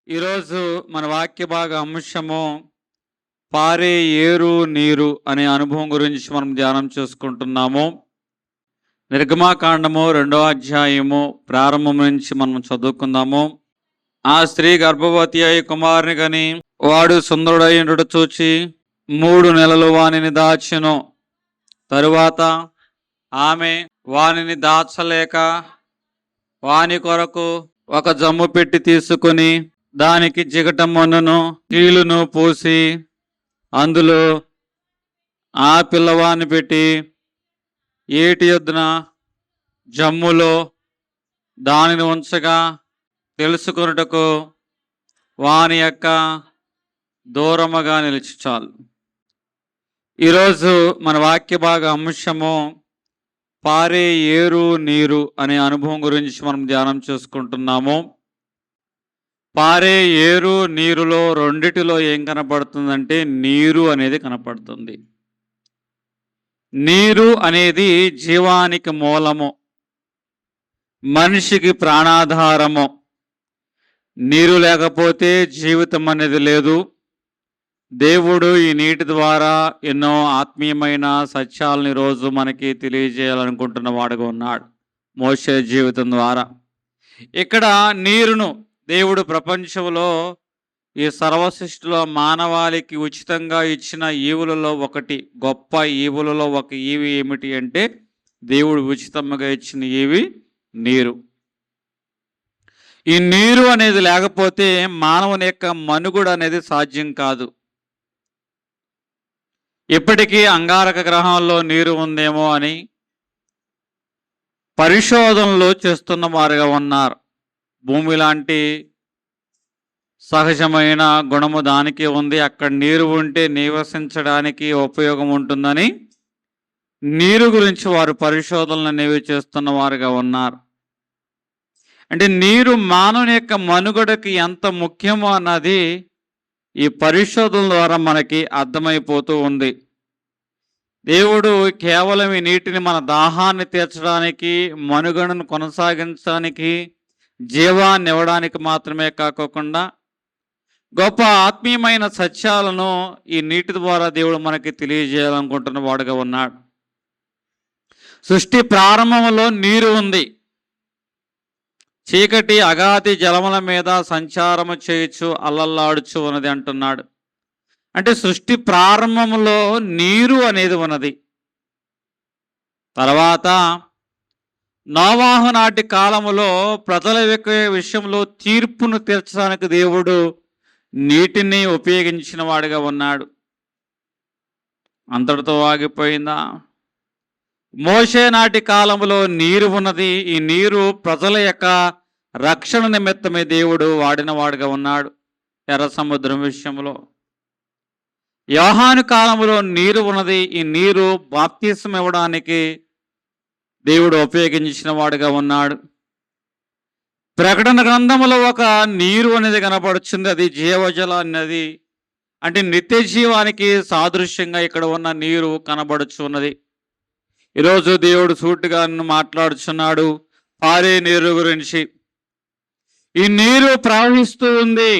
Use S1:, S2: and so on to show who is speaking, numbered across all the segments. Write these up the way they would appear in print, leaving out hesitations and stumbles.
S1: ఈరోజు మన వాక్య భాగ అంశము పారే ఏరు నీరు అనే అనుభవం గురించి మనం ధ్యానం చేసుకుంటున్నాము. నిర్గమాకాండము 2వ అధ్యాయము ప్రారంభం నుంచి మనం చదువుకుందాము. ఆ స్త్రీ గర్భవతి అయి కుమారుని కని వాడు సుందరుడైనడు చూచి 3 నెలలు వానిని దాచెను. తరువాత ఆమె వానిని దాచలేక వాని కొరకు ఒక జమ్ము పెట్టి తీసుకొని దానికి జిగటమ్మను నీళ్లును పోసి అందులో ఆ పిల్లవాన్ని పెట్టి ఏటి యొద్దున జమ్ములో దానిని ఉంచగా తెలుసుకొనుటకు వాని యొక్క దూరముగా నిలిచి చాలు. ఈరోజు మన వాక్య భాగ అంశము పారే ఏరు నీరు అనే అనుభవం గురించి మనం ధ్యానం చేసుకుంటున్నాము. పారే ఏరు నీరులో రెండిటిలో ఏం కనపడుతుందంటే నీరు అనేది కనపడుతుంది. నీరు అనేది జీవానికి మూలము, మనిషికి ప్రాణాధారము. నీరు లేకపోతే జీవితం అనేది లేదు. దేవుడు ఈ నీటి ద్వారా ఎన్నో ఆత్మీయమైన సత్యాలను ఈరోజు మనకి తెలియజేయాలనుకుంటున్న వాడుగా ఉన్నాడు మోషే జీవితం ద్వారా. ఇక్కడ నీరును దేవుడు ప్రపంచంలో ఈ సర్వసృష్టిలో మానవాళికి ఉచితంగా ఇచ్చిన ఈవులలో ఒకటి, గొప్ప ఈవులలో ఒక ఈవి ఏమిటి అంటే దేవుడు ఉచితంగా ఇచ్చిన ఈవి నీరు. ఈ నీరు అనేది లేకపోతే మానవుని యొక్క మనుగడ అనేది సాధ్యం కాదు. ఇప్పటికీ అంగారక గ్రహంలో నీరు ఉందేమో అని పరిశోధనలు చేస్తున్న వారుగా ఉన్నారు. భూమి లాంటి సహజమైన గుణము దానికి ఉంది, అక్కడ నీరు ఉంటే నివసించడానికి ఉపయోగం ఉంటుందని నీరు గురించి వారు పరిశోధనలు అనేవి చేస్తున్న వారుగా ఉన్నారు. అంటే నీరు మానవుని యొక్క మనుగడకి ఎంత ముఖ్యమో అన్నది ఈ పరిశోధన ద్వారా మనకి అర్థమైపోతూ ఉంది. దేవుడు కేవలం ఈ నీటిని మన దాహాన్ని తీర్చడానికి, మనుగడను కొనసాగించడానికి, జీవాన్ని ఇవ్వడానికి మాత్రమే కాకుండా గొప్ప ఆత్మీయమైన సత్యాలను ఈ నీటి ద్వారా దేవుడు మనకి తెలియజేయాలనుకుంటున్న వాడుగా ఉన్నాడు. సృష్టి ప్రారంభంలో నీరు ఉంది. చీకటి అగాధి జలముల మీద సంచారము చేయొచ్చు, అల్లల్లాడుచు ఉన్నది అంటున్నాడు. అంటే సృష్టి ప్రారంభంలో నీరు అనేది ఉన్నది. తర్వాత నోవాహు నాటి కాలములో ప్రజల విషయంలో తీర్పును తీర్చడానికి దేవుడు నీటిని ఉపయోగించిన వాడిగా ఉన్నాడు. అంతటితో ఆగిపోయిందా? మోషే నాటి కాలంలో నీరు ఉన్నది. ఈ నీరు ప్రజల యొక్క రక్షణ నిమిత్తమే దేవుడు వాడిన వాడుగా ఉన్నాడు ఎర్ర సముద్రం విషయంలో. యోహాను కాలంలో నీరు ఉన్నది. ఈ నీరు బాప్తిసం ఇవ్వడానికి దేవుడు ఉపయోగించిన వాడుగా ఉన్నాడు. ప్రకటన గ్రంథంలో ఒక నీరు అనేది కనపడుతుంది, అది జీవజల అన్నది. అంటే నిత్య జీవానికి సాదృశ్యంగా ఇక్కడ ఉన్న నీరు కనబడుచున్నది. ఈరోజు దేవుడు సూటిగా మాట్లాడుచున్నాడు పారే నీరు గురించి. ఈ నీరు ప్రవహిస్తూ ఉంది.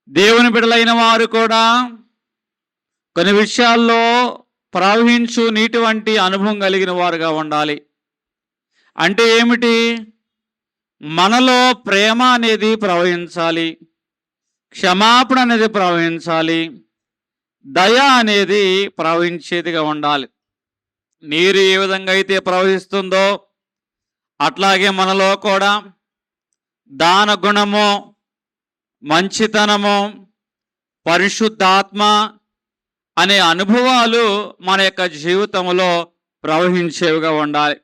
S1: దేవుని బిడ్డలైన వారు కూడా కొన్ని విషయాల్లో ప్రవహించు నీటి వంటి అనుభవం కలిగిన వారుగా ఉండాలి. అంటే ఏమిటి? మనలో ప్రేమ అనేది ప్రవహించాలి, క్షమాపణ అనేది ప్రవహించాలి, దయ అనేది ప్రవహించేదిగా ఉండాలి. నీరు ఏ విధంగా అయితే ప్రవహిస్తుందో అట్లాగే మనలో కూడా దాన గుణము, మంచితనము, పరిశుద్ధాత్మ అనే అనుభవాలు మన యొక్క జీవితంలో ప్రవహించేవిగా ఉండాలి.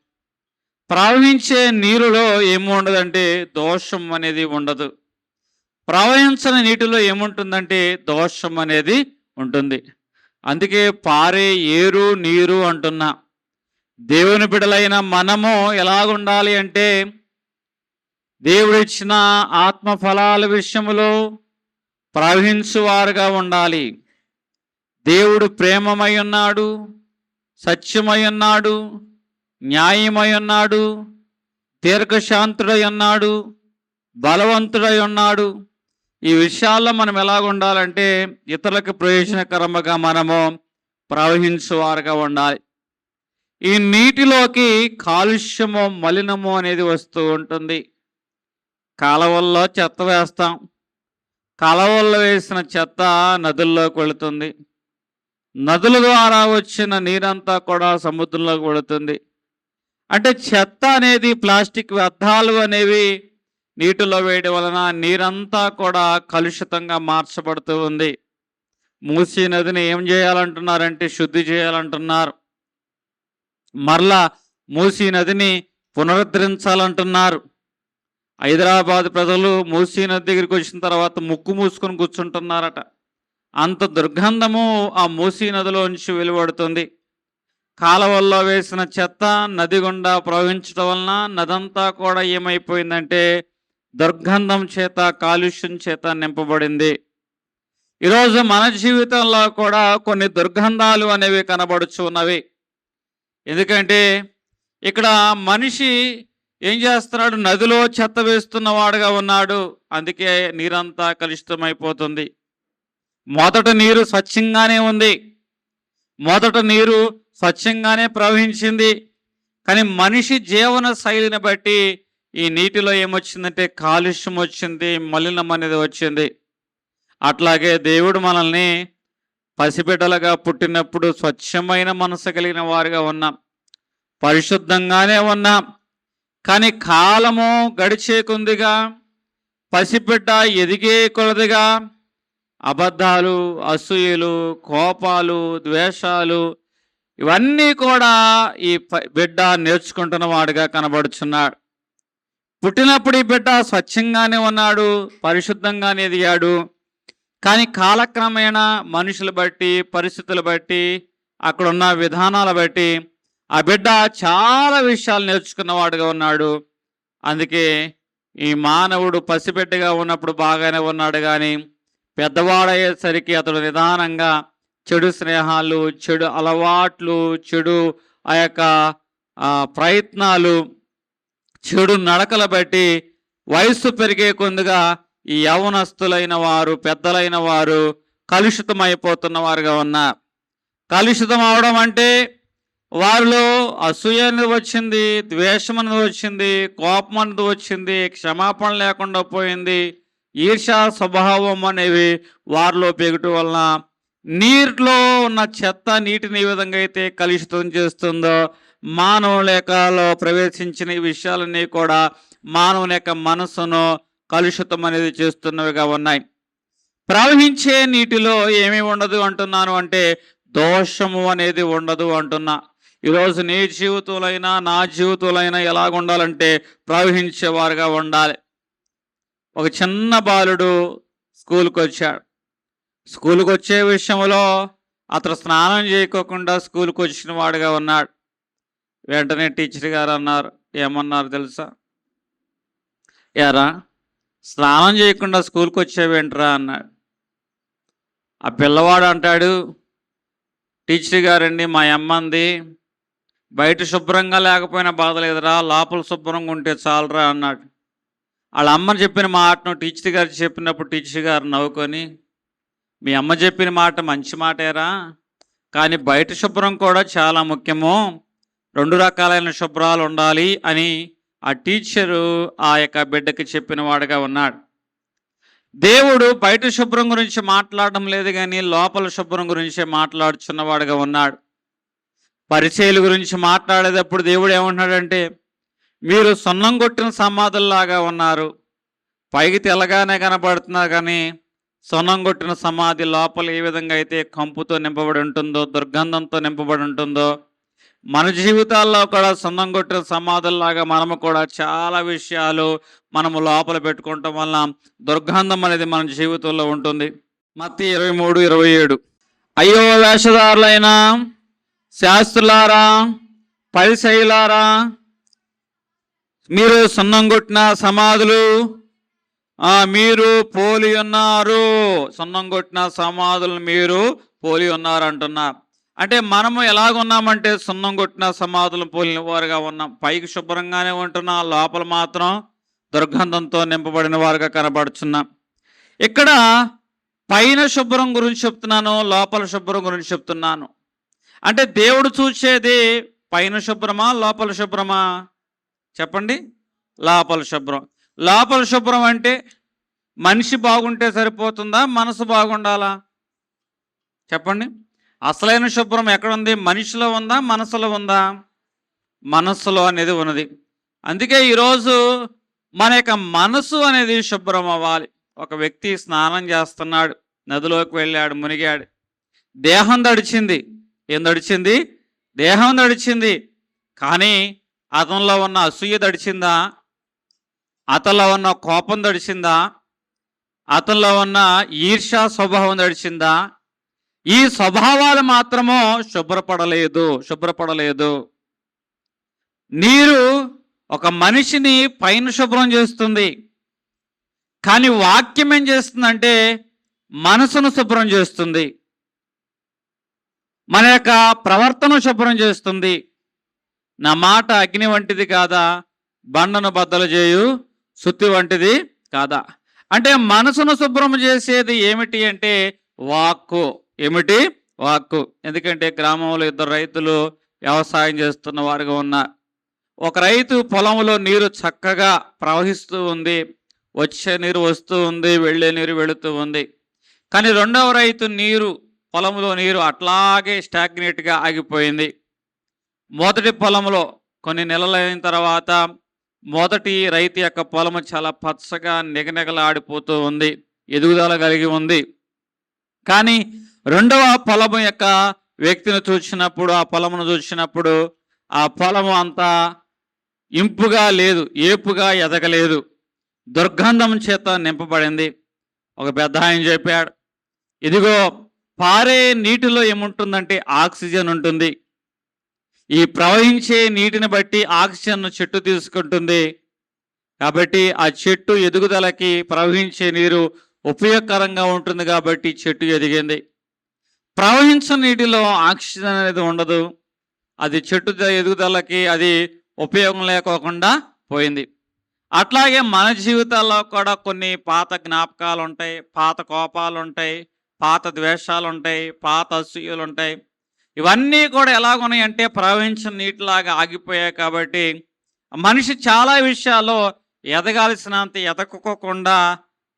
S1: ప్రవహించే నీరులో ఏముండదంటే దోషం అనేది ఉండదు. ప్రవహించని నీటిలో ఏముంటుందంటే దోషం అనేది ఉంటుంది. అందుకే పారే ఏరు నీరు అంటున్నా. దేవుని బిడ్డలైన మనము ఎలాగుండాలి అంటే దేవుడిచ్చిన ఆత్మ ఫలాల విషయంలో ప్రవహించువారుగా ఉండాలి. దేవుడు ప్రేమమై ఉన్నాడు, సత్యమై ఉన్నాడు, న్యాయమై ఉన్నాడు, దీర్ఘశాంతుడై ఉన్నాడు, బలవంతుడై ఉన్నాడు. ఈ విషయాల్లో మనం ఎలాగ ఉండాలంటే ఇతరులకు ప్రయోజనకరంగా మనము ప్రవహించువారుగా ఉండాలి. ఈ నీటిలోకి కాలుష్యము, మలినము అనేది వస్తూ ఉంటుంది. కాలువల్లో చెత్త వేస్తాం. కాలువల్లో వేసిన చెత్త నదుల్లోకి వెళుతుంది. నదుల ద్వారా వచ్చిన నీరంతా కూడా సముద్రంలోకి వెళుతుంది. అంటే చెత్త అనేది, ప్లాస్టిక్ వ్యర్థాలు అనేవి నీటిలో వేయడం వలన నీరంతా కూడా కలుషితంగా మార్చబడుతూ ఉంది. మూసీ నదిని ఏం చేయాలంటున్నారంటే శుద్ధి చేయాలంటున్నారు. మరలా మూసీ నదిని పునరుద్ధరించాలంటున్నారు. హైదరాబాద్ ప్రజలు మూసీ నది దగ్గరికి వచ్చిన తర్వాత ముక్కు మూసుకొని కూర్చుంటున్నారట. అంత దుర్గంధము ఆ మూసీ నదిలోంచి వెలువడుతుంది. కాలువల్లో వేసిన చెత్త నది గుండా ప్రవహించడం వలన నదంతా కూడా ఏమైపోయిందంటే దుర్గంధం చేత, కాలుష్యం చేత నింపబడింది. ఈరోజు మన జీవితంలో కూడా కొన్ని దుర్గంధాలు అనేవి కనబడుచు ఉన్నవి. ఎందుకంటే ఇక్కడ మనిషి ఏం చేస్తున్నాడు? నదిలో చెత్త వేస్తున్నవాడుగా ఉన్నాడు. అందుకే నీరంతా కలుషితమైపోతుంది. మొదట నీరు స్వచ్ఛంగానే ఉంది, మొదట నీరు స్వచ్ఛంగానే ప్రవహించింది. కానీ మనిషి జీవన శైలిని బట్టి ఈ నీటిలో ఏమొచ్చిందంటే కాలుష్యం వచ్చింది, మలినం అనేది వచ్చింది. అట్లాగే దేవుడు మనల్ని పసిబిడ్డలుగా పుట్టినప్పుడు స్వచ్ఛమైన మనసు కలిగిన వారుగా ఉన్నాం, పరిశుద్ధంగానే ఉన్నాం. కానీ కాలము గడిచే కొద్దిగా, పసిబిడ్డ ఎదిగే కొలదిగా అబద్ధాలు, అసూయలు, కోపాలు, ద్వేషాలు ఇవన్నీ కూడా ఈ బిడ్డ నేర్చుకుంటున్న వాడిగా కనబడుచున్నాడు. పుట్టినప్పుడు ఈ బిడ్డ స్వచ్ఛంగానే ఉన్నాడు, పరిశుద్ధంగానే ఎదిగాడు. కానీ కాలక్రమేణా మనుషులు బట్టి, పరిస్థితులు బట్టి, అక్కడున్న విధానాల బట్టి ఆ బిడ్డ చాలా విషయాలు నేర్చుకున్నవాడుగా ఉన్నాడు. అందుకే ఈ మానవుడు పసిబిడ్డగా ఉన్నప్పుడు బాగానే ఉన్నాడు, కానీ పెద్దవాడయ్యేసరికి అతడు నిదానంగా చెడు స్నేహాలు, చెడు అలవాట్లు, చెడు ఆ యొక్క ప్రయత్నాలు, చెడు నడకల బట్టి వయస్సు పెరిగే కొద్దిగా ఈ యవనస్తులైన వారు, పెద్దలైన వారు కలుషితమైపోతున్న వారుగా ఉన్నారు. కలుషితం అవడం అంటే వారిలో అసూయ అనేది వచ్చింది, ద్వేషం అనేది వచ్చింది, కోపం అనేది వచ్చింది, క్షమాపణ లేకుండా పోయింది, ఈర్ష్యా స్వభావం అనేవి వారిలో పెరగటం వలన నీటిలో ఉన్న చెత్త నీటిని ఏ విధంగా అయితే కలుషితం చేస్తుందో మానవుల యొక్కలో ప్రవేశించిన ఈ విషయాలన్నీ కూడా మానవుని యొక్క మనసును కలుషితం అనేది చేస్తున్నవిగా ఉన్నాయి. ప్రవహించే నీటిలో ఏమీ ఉండదు అంటున్నాను అంటే దోషము అనేది ఉండదు అంటున్నా. ఈరోజు నీ జీవితంలో నా జీవితంలో ఎలాగ ఉండాలంటే ప్రవహించేవారుగా ఉండాలి. ఒక చిన్న బాలుడు స్కూల్కి వచ్చాడు. స్కూల్కి వచ్చే విషయంలో అతను స్నానం చేయకోకుండా స్కూల్కి వచ్చిన వాడుగా ఉన్నాడు. వెంటనే టీచర్ గారు అన్నారు, ఏమన్నారు తెలుసా? యారా స్నానం చేయకుండా స్కూల్కి వచ్చేవేంట్రా అన్నాడు. ఆ పిల్లవాడు అంటాడు, టీచర్ గారండి మా అమ్మంది బయట శుభ్రంగా లేకపోయినా బాధ లేదురా, లోపల శుభ్రంగా ఉంటే చాలరా అన్నాడు. వాళ్ళ అమ్మని చెప్పిన మాటను టీచర్ గారు చెప్పినప్పుడు టీచర్ గారు నవ్వుకొని, మీ అమ్మ చెప్పిన మాట మంచి మాటేరా, కానీ బయట శుభ్రం కూడా చాలా ముఖ్యము, 2 రకాలైన శుభ్రాలు ఉండాలి అని ఆ టీచరు ఆ యొక్క బిడ్డకి చెప్పిన వాడుగా ఉన్నాడు. దేవుడు బయట శుభ్రం గురించి మాట్లాడడం లేదు, కానీ లోపల శుభ్రం గురించే మాట్లాడుచున్నవాడుగా ఉన్నాడు. పరిచయల గురించి మాట్లాడేటప్పుడు దేవుడు ఏమంటున్నాడంటే, మీరు సున్నం కొట్టిన సమాధుల్లాగా ఉన్నారు, పైకి తెల్లగానే కనపడుతున్నారు, కానీ సున్నం కొట్టిన సమాధి లోపల ఏ విధంగా అయితే కంపుతో నింపబడి ఉంటుందో, దుర్గంధంతో నింపబడి ఉంటుందో, మన జీవితాల్లో కూడా సున్నం కొట్టిన సమాధుల్లాగా మనము కూడా చాలా విషయాలు మనము లోపల పెట్టుకోవటం వల్ల దుర్గంధం అనేది మన జీవితంలో ఉంటుంది. మత్తయి 23:27 అయ్యో వేషధారులైన శాస్త్రులారా, పరిసయ్యులారా, మీరు సున్నం కొట్టిన సమాధులు, మీరు పోలి ఉన్నారు, సున్నం కొట్టిన సమాధులను మీరు పోలి ఉన్నారు అంటున్నారు. అంటే మనము ఎలాగున్నామంటే సున్నం కొట్టిన సమాధులను పోలిన వారుగా ఉన్నాం. పైకి శుభ్రంగానే ఉంటున్నాం, లోపల మాత్రం దుర్గంధంతో నింపబడిన వారుగా కనబడుచున్నాం. ఇక్కడ పైన శుభ్రం గురించి చెప్తున్నాను, లోపల శుభ్రం గురించి చెప్తున్నాను. అంటే దేవుడు చూసేది పైన శుభ్రమా లోపల శుభ్రమా? చెప్పండి. లోపల శుభ్రం. లోపల శుభ్రం అంటే మనిషి బాగుంటే సరిపోతుందా, మనసు బాగుండాలా? చెప్పండి. అసలైన శుభ్రం ఎక్కడుంది? మనిషిలో ఉందా, మనసులో ఉందా? మనస్సులో అనేది ఉన్నది. అందుకే ఈరోజు మన యొక్క మనసు అనేది శుభ్రం అవ్వాలి. ఒక వ్యక్తి స్నానం చేస్తున్నాడు, నదిలోకి వెళ్ళాడు, మునిగాడు, దేహం తడిచింది. ఏం తడిచింది? దేహం తడిచింది. కానీ అతనిలో ఉన్న అసూయ తడిచిందా? అతనిలో ఉన్న కోపం తడిచిందా? అతనిలో ఉన్న ఈర్ష్యా స్వభావం తడిచిందా? ఈ స్వభావాలు మాత్రము శుభ్రపడలేదు. నీరు ఒక మనిషిని పైన శుభ్రం చేస్తుంది, కానీ వాక్యం ఏం చేస్తుందంటే మనసును శుభ్రం చేస్తుంది, మన యొక్క ప్రవర్తన శుభ్రం చేస్తుంది. నా మాట అగ్ని వంటిది కాదా, బండను బద్దలు చేయు సుత్తి వంటిది కాదా? అంటే మనసును శుభ్రం చేసేది ఏమిటి అంటే వాక్కు. ఏమిటి? వాక్కు. ఎందుకంటే గ్రామంలో 2 రైతులు వ్యవసాయం చేస్తున్న వారుగా ఉన్నారు. ఒక రైతు పొలంలో నీరు చక్కగా ప్రవహిస్తూ ఉంది, వచ్చే నీరు వస్తూ ఉంది, వెళ్ళే నీరు వెళుతూ ఉంది. కానీ రెండవ రైతు పొలంలో నీరు అట్లాగే స్టాగ్నేట్గా ఆగిపోయింది. మొదటి పొలంలో కొన్ని నెలలైన తర్వాత మొదటి రైతు యొక్క పొలము చాలా పచ్చగా నిగనిగలాడిపోతూ ఉంది, ఎదుగుదల కలిగి ఉంది. కానీ రెండవ పొలము యొక్క వ్యక్తిని చూసినప్పుడు, ఆ పొలమును చూసినప్పుడు ఆ పొలము అంతా ఇంపుగా లేదు, ఏపుగా ఎదగలేదు, దుర్గంధం చేత నింపబడింది. ఒక పెద్ద ఆయన చెప్పాడు, ఇదిగో పారే నీటిలో ఏముంటుందంటే ఆక్సిజన్ ఉంటుంది. ఈ ప్రవహించే నీటిని బట్టి ఆక్సిజన్ చెట్టు తీసుకుంటుంది. కాబట్టి ఆ చెట్టు ఎదుగుదలకి ప్రవహించే నీరు ఉపయోగకరంగా ఉంటుంది, కాబట్టి చెట్టు ఎదిగింది. ప్రవహించిన నీటిలో ఆక్సిజన్ అనేది ఉండదు, అది చెట్టు ఎదుగుదలకి అది ఉపయోగం లేకోకుండా పోయింది. అట్లాగే మన జీవితాల్లో కూడా కొన్ని పాత జ్ఞాపకాలు ఉంటాయి, పాత కోపాలు ఉంటాయి, పాత ద్వేషాలు ఉంటాయి, పాత అసూయలు ఉంటాయి. ఇవన్నీ కూడా ఎలాగున్నాయంటే ప్రవహించిన నీటిలాగా ఆగిపోయాయి. కాబట్టి మనిషి చాలా విషయాల్లో ఎదగాల్సినంత ఎదగకోకుండా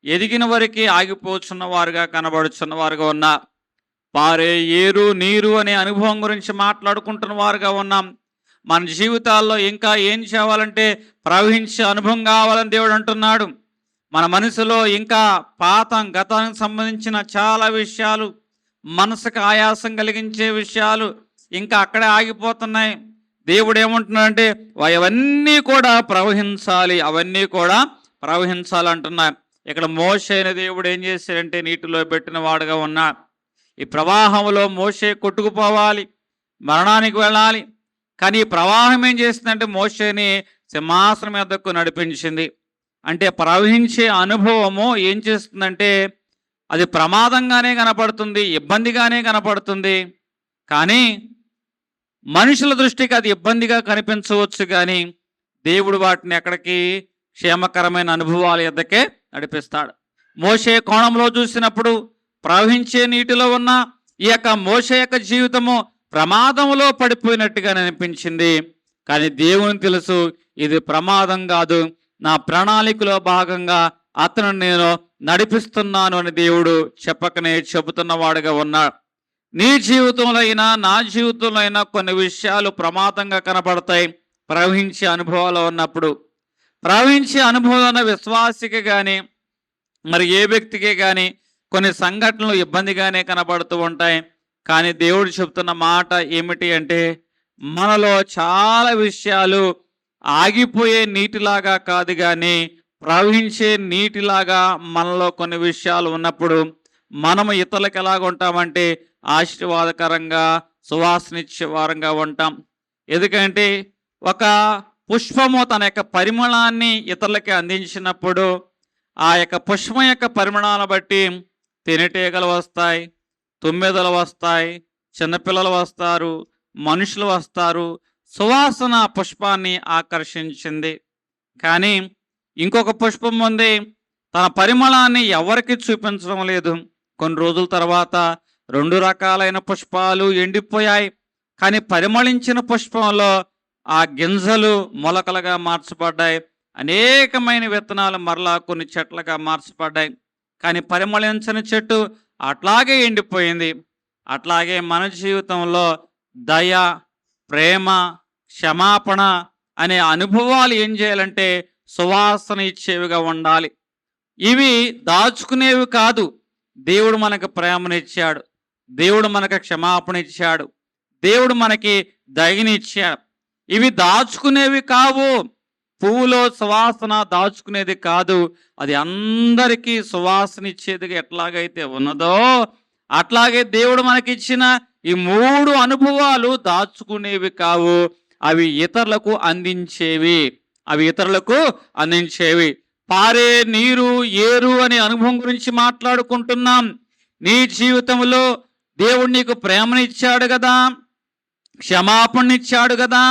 S1: ఎదిగిన వరకు ఆగిపోతున్న వారుగా కనబడుచున్న వారుగా ఉన్నారు. పారే ఏరు నీరు అనే అనుభవం గురించి మాట్లాడుకుంటున్న వారుగా ఉన్నాం. మన జీవితాల్లో ఇంకా ఏం చేయాలంటే ప్రవహించే అనుభవం కావాలని దేవుడు అంటున్నాడు. మన మనసులో ఇంకా గతానికి సంబంధించిన చాలా విషయాలు, మనసుకు ఆయాసం కలిగించే విషయాలు ఇంకా అక్కడే ఆగిపోతున్నాయి. దేవుడు ఏమంటున్నాడంటే అవన్నీ కూడా ప్రవహించాలి, అవన్నీ కూడా ప్రవహించాలంటున్నారు. ఇక్కడ మోషే అనే దేవుడు ఏం చేశాడంటే నీటిలో పెట్టిన వాడుగా ఉన్నాడు. ఈ ప్రవాహంలో మోషే కొట్టుకుపోవాలి, మరణానికి వెళ్ళాలి. కానీ ఈ ప్రవాహం ఏం చేసిందంటే మోషేని సింహాసనం మీదకు నడిపించింది. అంటే ప్రవహించే అనుభవము ఏం చేస్తుందంటే అది ప్రమాదంగానే కనపడుతుంది, ఇబ్బందిగానే కనపడుతుంది. కానీ మనుషుల దృష్టికి అది ఇబ్బందిగా కనిపించవచ్చు, కానీ దేవుడు వాటిని ఎక్కడికి క్షేమకరమైన అనుభవాల ఎద్దకే నడిపిస్తాడు. మోషే కోణంలో చూసినప్పుడు ప్రవహించే నీటిలో ఉన్న ఈ యొక్క మోషే యొక్క జీవితము ప్రమాదంలో పడిపోయినట్టుగా అనిపించింది. కానీ దేవుని తెలుసు ఇది ప్రమాదం కాదు, నా ప్రణాళికలో భాగంగా అతను నేను నడిపిస్తున్నాను అని దేవుడు చెప్పకనే చెబుతున్నవాడుగా ఉన్నాడు. నీ జీవితంలో అయినా నా జీవితంలో అయినా కొన్ని విషయాలు ప్రమాదంగా కనపడతాయి ప్రవహించే అనుభవాలు ఉన్నప్పుడు. ప్రవహించే అనుభవం ఉన్న విశ్వాసికి కానీ మరి ఏ వ్యక్తికి కానీ కొన్ని సంఘటనలు ఇబ్బందిగానే కనబడుతూ ఉంటాయి. కానీ దేవుడు చెప్తున్న మాట ఏమిటి అంటే మనలో చాలా విషయాలు ఆగిపోయే నీటిలాగా కాదు, కానీ ప్రవహించే నీటిలాగా మనలో కొన్ని విషయాలు ఉన్నప్పుడు మనము ఇతరులకు ఎలాగ ఉంటామంటే ఆశీర్వాదకరంగా సువాసనిచ్చే వారంగా ఉంటాం. ఎందుకంటే ఒక పుష్పము తన యొక్క పరిమళాన్ని ఇతరులకి అందించినప్పుడు ఆ యొక్క పుష్పం యొక్క పరిమాణాలను బట్టి తేనెటీగలు వస్తాయి, తుమ్మెదలు వస్తాయి, చిన్నపిల్లలు వస్తారు, మనుషులు వస్తారు. సువాసన పుష్పాన్ని ఆకర్షించింది. కానీ ఇంకొక పుష్పం ఉంది, తన పరిమళాన్ని ఎవరికి చూపించడం లేదు. కొన్ని రోజుల తర్వాత 2 రకాలైన పుష్పాలు ఎండిపోయాయి. కానీ పరిమళించిన పుష్పంలో ఆ గింజలు మొలకలుగా మార్చబడ్డాయి. అనేకమైన విత్తనాలు మరలా కొన్ని చెట్లుగా మార్చబడ్డాయి. కానీ పరిమళించని చెట్టు అట్లాగే ఎండిపోయింది. అట్లాగే మన జీవితంలో దయ, ప్రేమ, క్షమాపణ అనే అనుభవాలు ఏం చేయాలంటే సువాసన ఇచ్చేవిగా ఉండాలి. ఇవి దాచుకునేవి కాదు. దేవుడు మనకు ప్రేమనిచ్చాడు, దేవుడు మనకు క్షమాపణ ఇచ్చాడు, దేవుడు మనకి దయనిచ్చాడు. ఇవి దాచుకునేవి కావు. పువ్వులో సువాసన దాచుకునేది కాదు. అది అందరికీ సువాసన ఇచ్చేదిగా ఎట్లాగైతే ఉన్నదో అట్లాగే దేవుడు మనకిచ్చిన ఈ 3 అనుభవాలు దాచుకునేవి కావు. అవి ఇతరులకు అందించేవి. పారే నీరు, ఏరు అనే అనుభవం గురించి మాట్లాడుకుంటున్నాం. నీ జీవితంలో దేవుడు నీకు ప్రేమని ఇచ్చాడు కదా, క్షమాపణ ఇచ్చాడు కదా,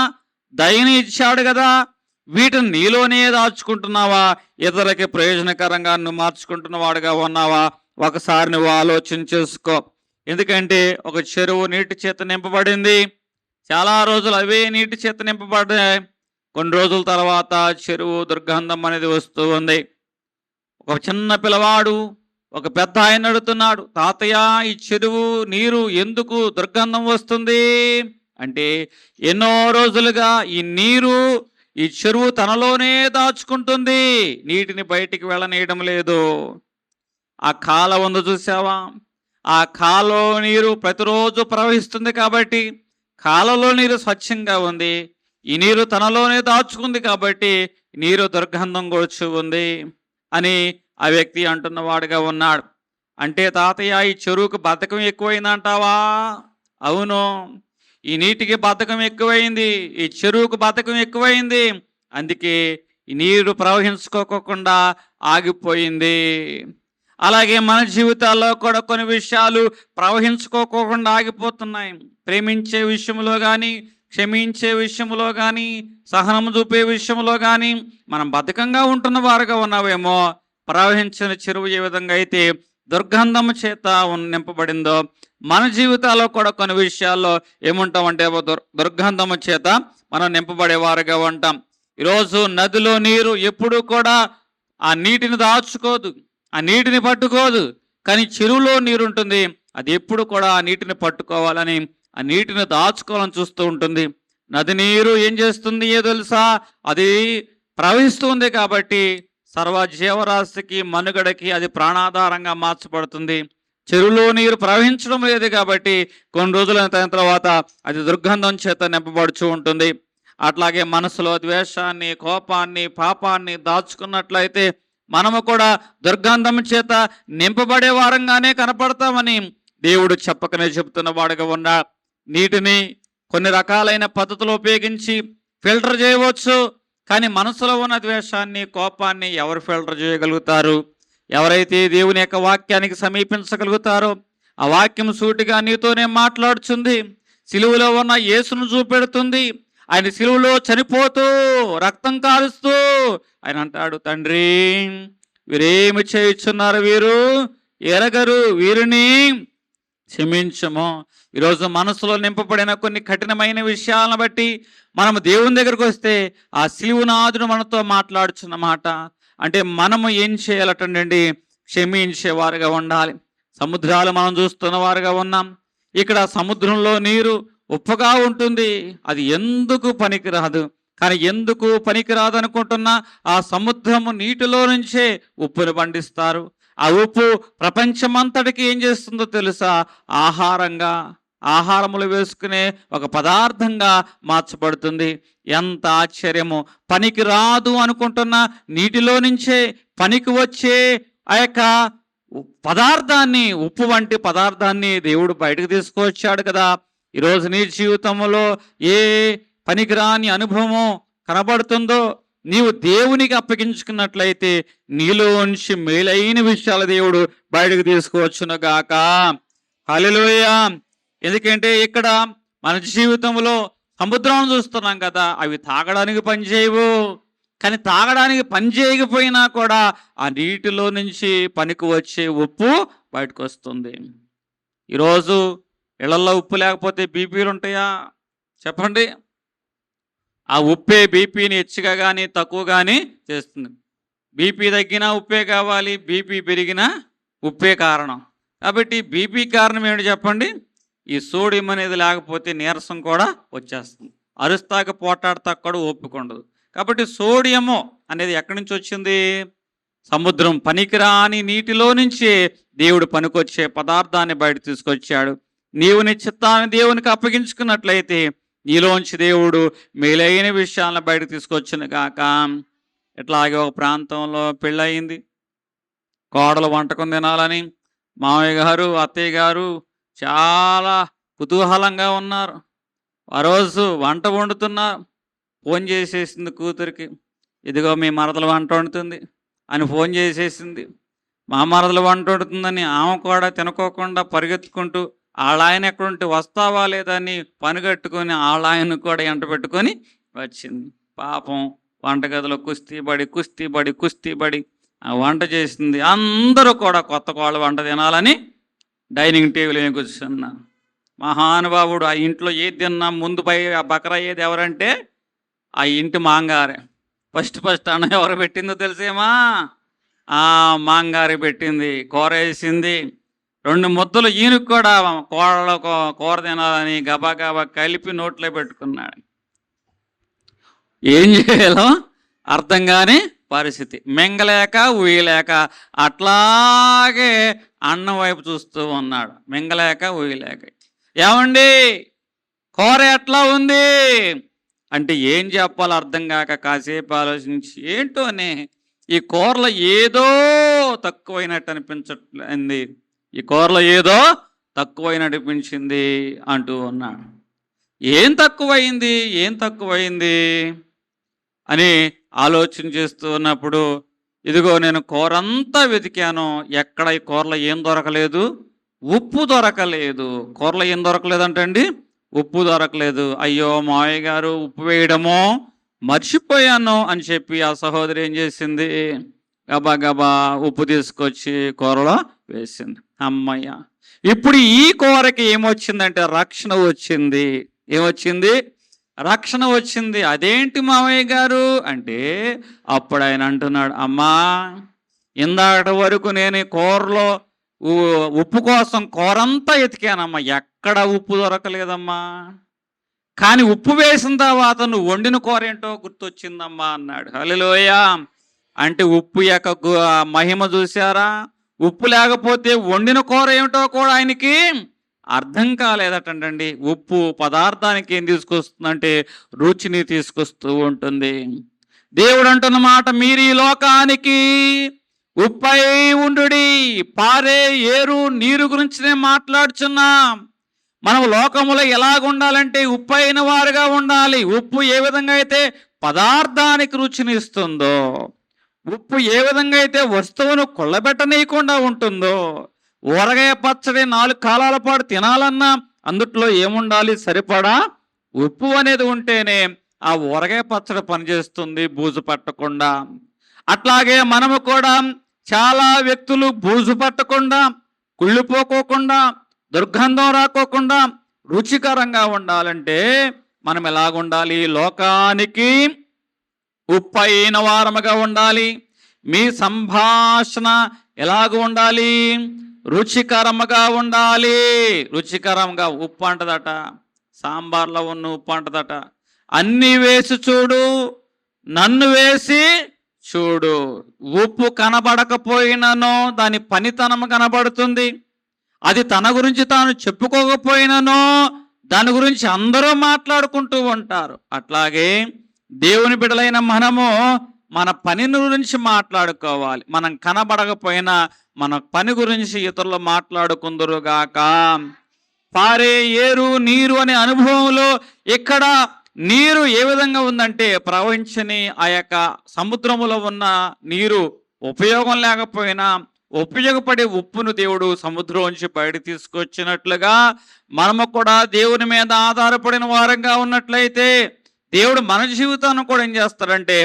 S1: దయని ఇచ్చాడు కదా. వీటిని నీలోనే దాచుకుంటున్నావా? ఇతరులకి ప్రయోజనకరంగా నువ్వు మార్చుకుంటున్నవాడుగా ఉన్నావా? ఒకసారి నువ్వు ఆలోచన చేసుకో. ఎందుకంటే ఒక చెరువు నీటి చేత నింపబడింది. చాలా రోజులు అవే నీటి చేత నింపబడ్డాయి. కొన్ని రోజుల తర్వాత చెరువు దుర్గంధం అనేది వస్తూ ఉంది. ఒక చిన్న పిల్లవాడు ఒక పెద్ద ఆయన అడుగుతున్నాడు, తాతయ్య ఈ చెరువు నీరు ఎందుకు దుర్గంధం వస్తుంది అంటే, ఎన్నో రోజులుగా ఈ నీరు ఈ చెరువు తనలోనే దాచుకుంటుంది, నీటిని బయటికి వెళ్ళనీయడం లేదు. ఆ కాలువ ఉంది చూసావా, ఆ కాలువ నీరు ప్రతిరోజు ప్రవహిస్తుంది కాబట్టి కాలువలో నీరు స్వచ్ఛంగా ఉంది. ఈ నీరు తనలోనే దాచుకుంది కాబట్టి నీరు దుర్గంధం గొడుచు ఉంది అని ఆ వ్యక్తి అంటున్నవాడుగా ఉన్నాడు. అంటే తాతయ్య ఈ చెరువుకు బద్ధకం ఎక్కువైందంటావా? అవును, ఈ నీటికి బద్ధకం ఎక్కువైంది, ఈ చెరువుకు బద్ధకం ఎక్కువైంది. అందుకే ఈ నీరు ప్రవహించుకోకుండా ఆగిపోయింది. అలాగే మన జీవితాల్లో కూడా కొన్ని విషయాలు ప్రవహించుకోకుండా ఆగిపోతున్నాయి. ప్రేమించే విషయంలో కానీ, క్షమించే విషయంలో కానీ, సహనం చూపే విషయంలో కానీ మనం బద్ధకంగా ఉంటున్న వారుగా ఉన్నావేమో. ప్రవహించిన చెరువు ఏ విధంగా అయితే దుర్గంధం చేత నింపబడిందో మన జీవితాల్లో కూడా కొన్ని విషయాల్లో ఏముంటామంటే దుర్గంధము చేత మనం నింపబడేవారుగా ఉంటాం. ఈరోజు నదిలో నీరు ఎప్పుడూ కూడా ఆ నీటిని దాచుకోదు, ఆ నీటిని పట్టుకోదు. కానీ చెరువులో నీరు ఉంటుంది, అది ఎప్పుడు కూడా ఆ నీటిని పట్టుకోవాలని, ఆ నీటిని దాచుకోవాలని చూస్తూ ఉంటుంది. నది నీరు ఏం చేస్తుంది ఏ తెలుసా? అది ప్రవహిస్తుంది కాబట్టి సర్వజీవరాశికి, మనుగడకి అది ప్రాణాధారంగా మార్చబడుతుంది. చెరువులో నీరు ప్రవహించడం లేదు కాబట్టి కొన్ని రోజులైన తర్వాత అది దుర్గంధం చేత నింపబడుచు ఉంటుంది. అట్లాగే మనసులో ద్వేషాన్ని, కోపాన్ని, పాపాన్ని దాచుకున్నట్లయితే మనము కూడా దుర్గంధం చేత నింపబడే వారంగానే కనపడతామని దేవుడు చెప్పకనే చెబుతున్న వాడుగా ఉన్నా. నీటిని కొన్ని రకాలైన పద్ధతులు ఉపయోగించి ఫిల్టర్ చేయవచ్చు. కానీ మనసులో ఉన్న ద్వేషాన్ని, కోపాన్ని ఎవరు ఫిల్టర్ చేయగలుగుతారు? ఎవరైతే దేవుని యొక్క వాక్యానికి సమీపించగలుగుతారో ఆ వాక్యం సూటిగా నీతోనే మాట్లాడుతుంది. సిలువలో ఉన్న యేసును చూపెడుతుంది. ఆయన సిలువలో చనిపోతూ రక్తం కారుస్తూ ఆయన అంటాడు, తండ్రి వీరేమి చేయుచున్నారు, వీరు ఎరగరు, వీరిని క్షమించము. ఈరోజు మనసులో నింపబడిన కొన్ని కఠినమైన విషయాలను బట్టి మనము దేవుని దగ్గరకు వస్తే ఆ సిలువనాథుడు మనతో మాట్లాడుచున్న మాట అంటే మనము ఏం చేయాలటండి? క్షమించేవారుగా ఉండాలి. సముద్రాలు మనం చూస్తున్న వారుగా ఉన్నాం. ఇక్కడ సముద్రంలో నీరు ఉప్పుగా ఉంటుంది, అది ఎందుకు పనికిరాదు. కానీ ఎందుకు పనికిరాదు అనుకుంటున్నా ఆ సముద్రము నీటిలో నుంచే ఉప్పును పండిస్తారు. ఆ ఉప్పు ప్రపంచమంతటికి ఏం చేస్తుందో తెలుసా? ఆహారములు వేసుకునే ఒక పదార్థంగా మార్చబడుతుంది. ఎంత ఆశ్చర్యము! పనికి రాదు అనుకుంటున్న నీటిలో నుంచే పనికి వచ్చే ఆ యొక్క పదార్థాన్ని, ఉప్పు వంటి పదార్థాన్ని దేవుడు బయటకు తీసుకొచ్చాడు కదా. ఈరోజు నీ జీవితంలో ఏ పనికిరాని అనుభవము కనబడుతుందో నీవు దేవునికి అప్పగించుకున్నట్లయితే నీలోంచి మేలైన విషయాల దేవుడు బయటకు తీసుకువచ్చును గాక. హల్లెలూయా. ఎందుకంటే ఇక్కడ మన జీవితంలో సముద్రం చూస్తున్నాం కదా, అవి తాగడానికి పనిచేయవు, కానీ తాగడానికి పని చేయకపోయినా కూడా ఆ నీటిలో నుంచి పనికి వచ్చే ఉప్పు బయటకు వస్తుంది. ఈరోజు ఇళ్లలో ఉప్పు లేకపోతే బీపీలు ఉంటాయా చెప్పండి? ఆ ఉప్పే బీపీని హెచ్చుగా కానీ తక్కువ కానీ చేస్తుంది. బీపీ తగ్గినా ఉప్పే కావాలి, బీపీ పెరిగినా ఉప్పే కారణం. కాబట్టి బీపీ కారణం ఏమిటి చెప్పండి? ఈ సోడియం అనేది లేకపోతే నీరసం కూడా వచ్చేస్తుంది, అరుస్తాక పోటాడతా కూడా ఓపిక ఉండదు. కాబట్టి సోడియము అనేది ఎక్కడి నుంచి వచ్చింది? సముద్రం పనికిరాని నీటిలో నుంచి దేవుడు పనికొచ్చే పదార్థాన్ని బయట తీసుకొచ్చాడు. నీవు నీ చిత్తాన్ని దేవునికి అప్పగించుకున్నట్లయితే నీలోంచి దేవుడు మేలైన విషయాలను బయట తీసుకొచ్చిన కాక. ఇట్లాగే ఒక ప్రాంతంలో పెళ్ళయింది. కోడలు వంటకం తినాలని మామయ్య గారు అత్తయ్య గారు చాలా కుతూహలంగా ఉన్నారు. ఆ రోజు వంట వండుతున్నారు. ఫోన్ చేసేసింది కూతురికి, ఇదిగో మీ మరదలు వంట వండుతుంది అని ఫోన్ చేసేసింది. మా మరదలు వంట వండుతుందని ఆమె కూడా తినకోకుండా పరిగెత్తుకుంటూ వాళ్ళ ఆయన ఎక్కడుంటే వస్తావా లేదని పని కట్టుకొని వాళ్ళ ఆయన కూడా ఎంట పెట్టుకొని వచ్చింది. పాపం వంటగదిలో కుస్తీబడి ఆ వంట చేసింది. అందరూ కూడా కొత్త కోళ్ళ వంట తినాలని డైనింగ్ టేబుల్ మీద కూర్చున్నారు. మహానుభావుడు ఆ ఇంట్లో ఏది తిన్నా ముందు పై ఆ బకరా ఏది ఎవరంటే ఆ ఇంటి మాంగారే. ఫస్ట్ అన్నం ఎవరు పెట్టిందో తెలిసేమా? ఆ మాంగారి పెట్టింది. కూర వేసింది. 2 ముద్దలు ఈయనకు కూడా కూర తినాలని గబా కలిపి నోట్లో పెట్టుకున్నాడు. ఏం చేయాలో అర్థం కాని పరిస్థితి. మింగలేక ఉయ్యలేక అట్లాగే అన్నం వైపు చూస్తూ ఉన్నాడు. మింగలేక ఉయ్యలేక. ఏమండి కూర ఎట్లా ఉంది అంటే ఏం చెప్పాలో అర్థం కాక కాసేపు ఆలోచించి ఏంటోనే ఈ కూరలో ఏదో తక్కువైనట్టు అనిపించట్లేదు, ఈ కూరలో ఏదో తక్కువైనట్టు అనిపించింది అంటూ ఉన్నాడు. ఏం తక్కువైంది అని ఆలోచన చేస్తూ ఉన్నప్పుడు ఇదిగో నేను కూరంతా వెతికాను, ఎక్కడ ఈ కూరలో ఏం దొరకలేదు, ఉప్పు దొరకలేదు. కూరలో ఏం దొరకలేదంటండి, ఉప్పు దొరకలేదు. అయ్యో మావయ్య గారు ఉప్పు వేయడమో మర్చిపోయాను అని చెప్పి ఆ సహోదరి ఏం చేసింది, గబా ఉప్పు తీసుకొచ్చి కూరలో వేసింది. అమ్మయ్య, ఇప్పుడు ఈ కూరకి ఏమొచ్చిందంటే రక్షణ వచ్చింది. ఏమొచ్చింది? రక్షణ వచ్చింది. అదేంటి మావయ్య గారు అంటే అప్పుడు ఆయన అంటున్నాడు, అమ్మా ఇందాక వరకు నేను కూరలో ఉప్పు కోసం కూరంతా ఎతికానమ్మా, ఎక్కడ ఉప్పు దొరకలేదమ్మా, కానీ ఉప్పు వేసిన తర్వాత నువ్వు వండిన కూర ఏంటో గుర్తొచ్చిందమ్మా అన్నాడు. హల్లెలూయా. అంటే ఉప్పు యొక్క మహిమ చూసారా? ఉప్పు లేకపోతే వండిన కూర ఏమిటో కూడా ఆయనకి అర్థం కాలేదటండి. ఉప్పు పదార్థానికి ఏం తీసుకొస్తుందంటే రుచిని తీసుకొస్తూ ఉంటుంది. దేవుడు అంటున్న మాట, మీరు ఈ లోకానికి ఉప్పై ఉండుడి. పారే ఏరు నీరు గురించి నేను మాట్లాడుచున్నాం. మనం లోకములో ఎలాగుండాలంటే ఉప్పు అయిన వారుగా ఉండాలి. ఉప్పు ఏ విధంగా అయితే పదార్థానికి రుచిని ఇస్తుందో, ఉప్పు ఏ విధంగా అయితే వస్తువును కొల్లబెట్టనీయకుండా ఉంటుందో, ఊరగాయ పచ్చడి 4 కాలాల పాటు తినాలన్నా అందుట్లో ఏముండాలి? సరిపడా ఉప్పు అనేది ఉంటేనే ఆ ఊరగాయ పచ్చడి పనిచేస్తుంది, బూజు పట్టకుండా. అట్లాగే మనము కూడా చాలా వ్యక్తులు బూజు పట్టకుండా, కుళ్ళిపోకోకుండా, దుర్గంధం రాకోకుండా రుచికరంగా ఉండాలంటే మనం ఎలాగుండాలి? లోకానికి ఉప్పు అయిన వారముగా ఉండాలి. మీ సంభాషణ ఎలాగ ఉండాలి? రుచికరంగా ఉండాలి. రుచికరంగా. ఉప్పు అంటదట, సాంబార్లో ఉన్న ఉప్పు అంటదట, అన్నీ వేసి చూడు, నన్ను వేసి చూడు. ఉప్పు కనబడకపోయినను దాని పనితనం కనబడుతుంది. అది తన గురించి తాను చెప్పుకోకపోయినను దాని గురించి అందరూ మాట్లాడుకుంటూ ఉంటారు. అట్లాగే దేవుని బిడ్డలైన మనము మన పని గురించి మాట్లాడుకోవాలి. మనం కనబడకపోయినా మన పని గురించి ఇతరులు మాట్లాడుకుందరుగాక. పారే ఏరు నీరు అనే అనుభవంలో ఇక్కడ నీరు ఏ విధంగా ఉందంటే ప్రవహించని ఆ యొక్క సముద్రములో ఉన్న నీరు ఉపయోగం లేకపోయినా ఉపయోగపడే ఉప్పును దేవుడు సముద్రం నుంచి బయట తీసుకొచ్చినట్లుగా మనము కూడా దేవుని మీద ఆధారపడిన వారంగా ఉన్నట్లయితే దేవుడు మన జీవితాన్ని కూడా ఏం చేస్తాడంటే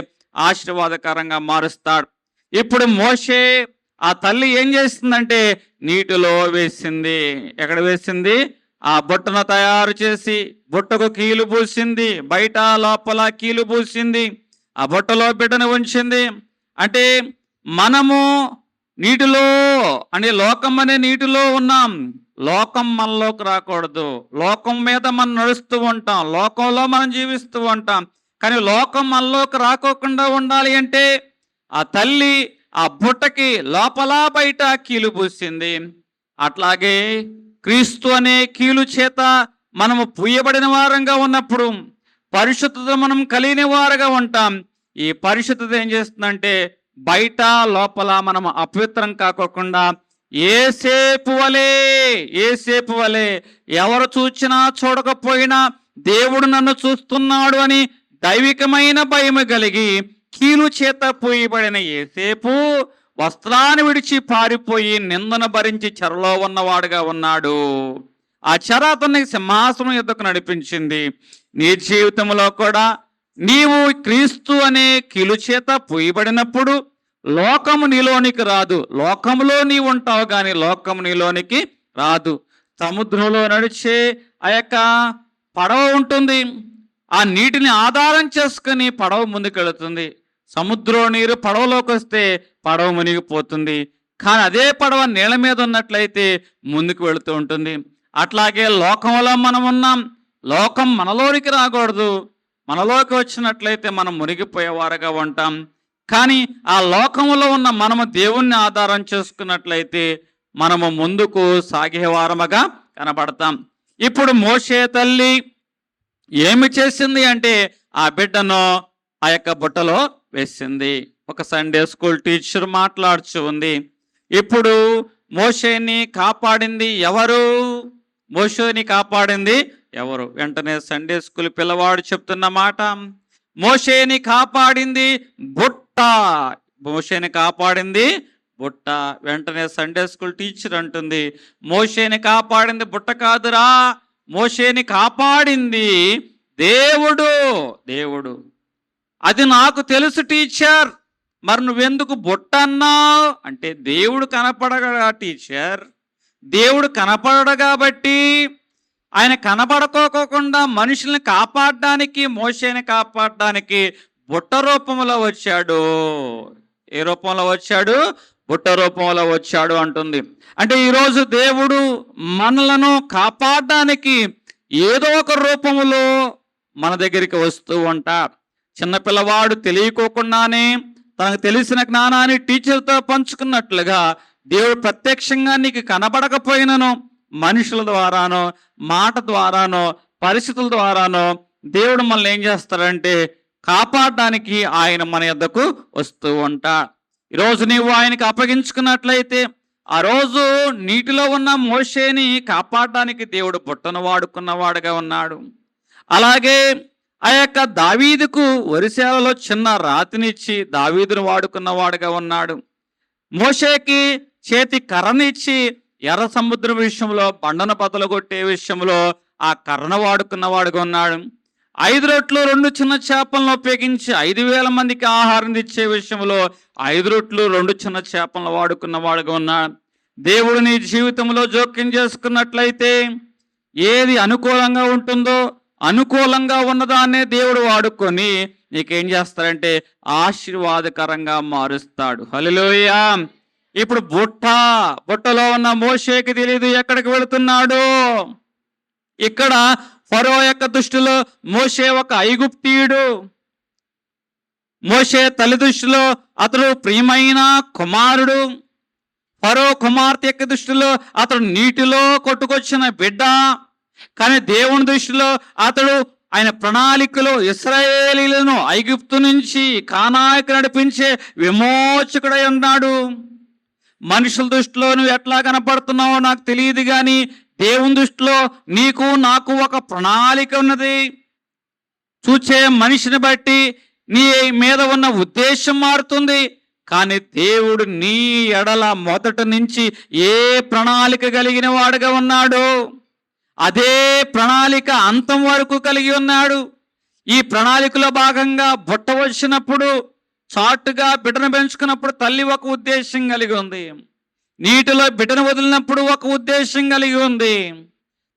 S1: ఆశీర్వాదకరంగా మారుస్తాడు. ఇప్పుడు మోషే ఆ తల్లి ఏం చేస్తుందంటే నీటిలో వేసింది. ఎక్కడ వేసింది? ఆ బుట్టను తయారు చేసి బుట్టకు కీలు పూసింది, బయట లోపల కీలు పూసింది, ఆ బుట్టలో బిడ్డను ఉంచింది. అంటే మనము నీటిలో అంటే లోకం అనే నీటిలో ఉన్నాం. లోకం మనలోకి రాకూడదు. లోకం మీద మనం నడుస్తూ ఉంటాం, లోకంలో మనం జీవిస్తూ ఉంటాం. కానీ లోకం మనలోకి రాకోకుండా ఉండాలి అంటే ఆ తల్లి ఆ బుట్టకి లోపల బయట కీలు పూసింది. అట్లాగే క్రీస్తు అనే కీలు చేత మనము పూయబడిన వారంగా ఉన్నప్పుడు పరిశుద్ధత మనం కలిగిన వారుగా ఉంటాం. ఈ పరిశుద్ధత ఏం చేస్తుందంటే బయట లోపల మనం అపవిత్రం కాకోకుండా ఏసేపు వలె ఎవరు చూచినా చూడకపోయినా దేవుడు నన్ను చూస్తున్నాడు అని దైవికమైన భయం కలిగి కీలు చేత పూయబడిన ఏసేపు వస్త్రాన్ని విడిచి పారిపోయి నిందను భరించి చెరలో ఉన్నవాడుగా ఉన్నాడు. ఆ చెర అతన్ని సింహాసనం యొద్దకు నడిపించింది. నీ జీవితంలో కూడా నీవు క్రీస్తు అనే కీలు చేత పూయబడినప్పుడు లోకము నీలోనికి రాదు. లోకములో నీవు ఉంటావు కానీ లోకము నీలోనికి రాదు. సముద్రంలో నడిచే ఆ యొక్క పడవ ఉంటుంది. ఆ నీటిని ఆధారం చేసుకుని పడవ ముందుకెళుతుంది. సముద్రం నీరు పడవలోకి వస్తే పడవ మునిగిపోతుంది. కానీ అదే పడవ నీళ్ళ మీద ఉన్నట్లయితే ముందుకు వెళుతూ ఉంటుంది. అట్లాగే లోకంలో మనం ఉన్నాం. లోకం మనలోనికి రాకూడదు. మనలోకి వచ్చినట్లయితే మనం మునిగిపోయేవారుగా ఉంటాం. కానీ ఆ లోకంలో ఉన్న మనము దేవుణ్ణి ఆధారం చేసుకున్నట్లయితే మనము ముందుకు సాగేవారముగా కనబడతాం. ఇప్పుడు మోషే తల్లి ఏమి చేసింది అంటే ఆ బిడ్డను ఆ యొక్క బుట్టలో వేసింది. ఒక సండే స్కూల్ టీచర్ మాట్లాడుచు ఉంది. ఇప్పుడు మోషేని కాపాడింది ఎవరు? మోషేని కాపాడింది ఎవరు? వెంటనే సండే స్కూల్ పిల్లవాడు చెప్తున్న మాట, మోషేని కాపాడింది బుట్ట. మోషేని కాపాడింది బుట్ట. వెంటనే సండే స్కూల్ టీచర్ అంటుంది, మోషేని కాపాడింది బుట్ట కాదురా, మోషేని కాపాడింది దేవుడు. అది నాకు తెలుసు టీచర్, మరి నువ్వెందుకు బుట్ట అన్నావు అంటే దేవుడు కనపడగా టీచర్, దేవుడు కనపడడు కాబట్టి ఆయన కనబడుకోకుండా మనుషుల్ని కాపాడడానికి, మోషేని కాపాడడానికి బుట్ట రూపంలో వచ్చాడు. ఏ రూపంలో వచ్చాడు? బుట్ట రూపంలో వచ్చాడు అంటుంది. అంటే ఈరోజు దేవుడు మనలను కాపాడడానికి ఏదో ఒక రూపంలో మన దగ్గరికి వస్తూ ఉంటాడు. చిన్నపిల్లవాడు తెలియకోకుండానే తనకు తెలిసిన జ్ఞానాన్ని టీచర్తో పంచుకున్నట్లుగా దేవుడు ప్రత్యక్షంగా నీకు కనబడకపోయినను మనుషుల ద్వారానో, మాట ద్వారానో, పరిస్థితుల ద్వారానో దేవుడు మనల్ని ఏం చేస్తాడంటే కాపాడడానికి ఆయన మన యొద్దకు వస్తూ ఉంటాడు. ఈరోజు నీవు ఆయనకి అప్పగించుకున్నట్లయితే ఆ రోజు నీటిలో ఉన్న మోషేని కాపాడడానికి దేవుడు బుట్టను వాడుకున్నవాడుగా ఉన్నాడు. అలాగే ఆ యొక్క దావీదుకు వరిసేలలో చిన్న రాతినిచ్చి దావీదును వాడుకున్నవాడుగా ఉన్నాడు. మోషేకి చేతి కర్రనిచ్చి ఎర్ర సముద్రం విషయంలో బండను బదలగొట్టే విషయంలో ఆ కర్రను వాడుకున్నవాడుగా ఉన్నాడు. 5 రొట్లు 2 చిన్న చేపలను ఉపయోగించి 5,000 మందికి ఆహారం ఇచ్చే విషయంలో 5 రొట్లు 2 చిన్న చేపలను వాడుకున్నవాడుగా ఉన్నాడు. దేవుడు నీ జీవితంలో జోక్యం చేసుకున్నట్లయితే ఏది అనుకూలంగా ఉంటుందో అనుకూలంగా ఉన్నదాన్నే దేవుడు వాడుకొని నీకేం చేస్తాడంటే ఆశీర్వాదకరంగా మారుస్తాడు. హల్లెలూయా. ఇప్పుడు బుట్టలో ఉన్న మోషేకి తెలియదు ఎక్కడికి వెళుతున్నాడు. ఇక్కడ ఫరో యొక్క దృష్టిలో మోషే ఒక ఐగుప్తీయుడు. మోషే తల్లి దృష్టిలో అతడు ప్రియమైన కుమారుడు. ఫరో కుమార్తె యొక్క దృష్టిలో అతడు నీటిలో కొట్టుకొచ్చిన బిడ్డ. కానీ దేవుని దృష్టిలో అతడు ఆయన ప్రణాళికలో ఇశ్రాయేలీలను ఐగుప్తు నుంచి కానాయికి నడిపించే విమోచకుడై ఉన్నాడు. మనుషుల దృష్టిలో నువ్వు ఎట్లా కనపడుతున్నావో నాకు తెలియదు, కానీ దేవుని దృష్టిలో నీకు నాకు ఒక ప్రణాళిక ఉన్నది. చూచే మనిషిని బట్టి నీ మీద ఉన్న ఉద్దేశం మారుతుంది, కానీ దేవుడు నీ ఎడల మొదటి నుంచి ఏ ప్రణాళిక కలిగిన వాడుగా ఉన్నాడు అదే ప్రణాళిక అంతం వరకు కలిగి ఉన్నాడు. ఈ ప్రణాళికలో భాగంగా బుట్ట వచ్చినప్పుడు చాటుగా బిడ్డను పెంచుకున్నప్పుడు తల్లి ఒక ఉద్దేశం కలిగి ఉంది. నీటిలో బిడ్డను వదిలినప్పుడు ఒక ఉద్దేశం కలిగి ఉంది.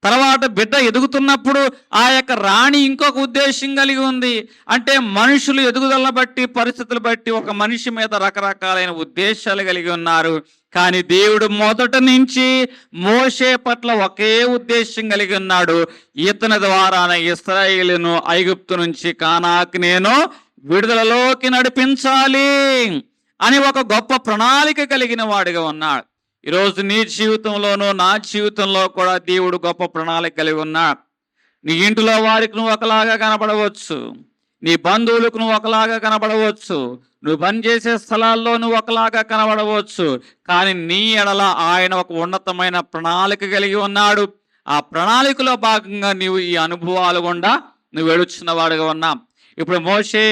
S1: తర్వాత బిడ్డ ఎదుగుతున్నప్పుడు ఆ యొక్క రాణి ఇంకొక ఉద్దేశం కలిగి ఉంది. అంటే మనుషులు ఎదుగుదలను బట్టి, పరిస్థితులు బట్టి ఒక మనిషి మీద రకరకాలైన ఉద్దేశాలు కలిగి ఉన్నారు. కానీ దేవుడు మొదటి నుంచి మోషే పట్ల ఒకే ఉద్దేశం కలిగి ఉన్నాడు. ఇతని ద్వారాన ఇశ్రాయేలును ఐగుప్తు నుంచి కానాకు నేను విడుదలలోకి నడిపించాలి అని ఒక గొప్ప ప్రణాళిక కలిగిన వాడిగా ఉన్నాడు. ఈరోజు నీ జీవితంలోనూ నా జీవితంలో కూడా దేవుడు గొప్ప ప్రణాళిక కలిగి ఉన్నాడు. నీ ఇంటిలో వారికి నువ్వు ఒకలాగా కనపడవచ్చు, నీ బంధువులకు నువ్వు ఒకలాగా కనపడవచ్చు, నువ్వు పనిచేసే స్థలాల్లో నువ్వు ఒకలాగా కనబడవచ్చు. కానీ నీ ఎడల ఆయన ఒక ఉన్నతమైన ప్రణాళిక కలిగి ఉన్నాడు. ఆ ప్రణాళికలో భాగంగా నీవు ఈ అనుభవాలు గుండా నువ్వు వెళుచున్న వాడుగా ఉన్నావు. ఇప్పుడు మోషే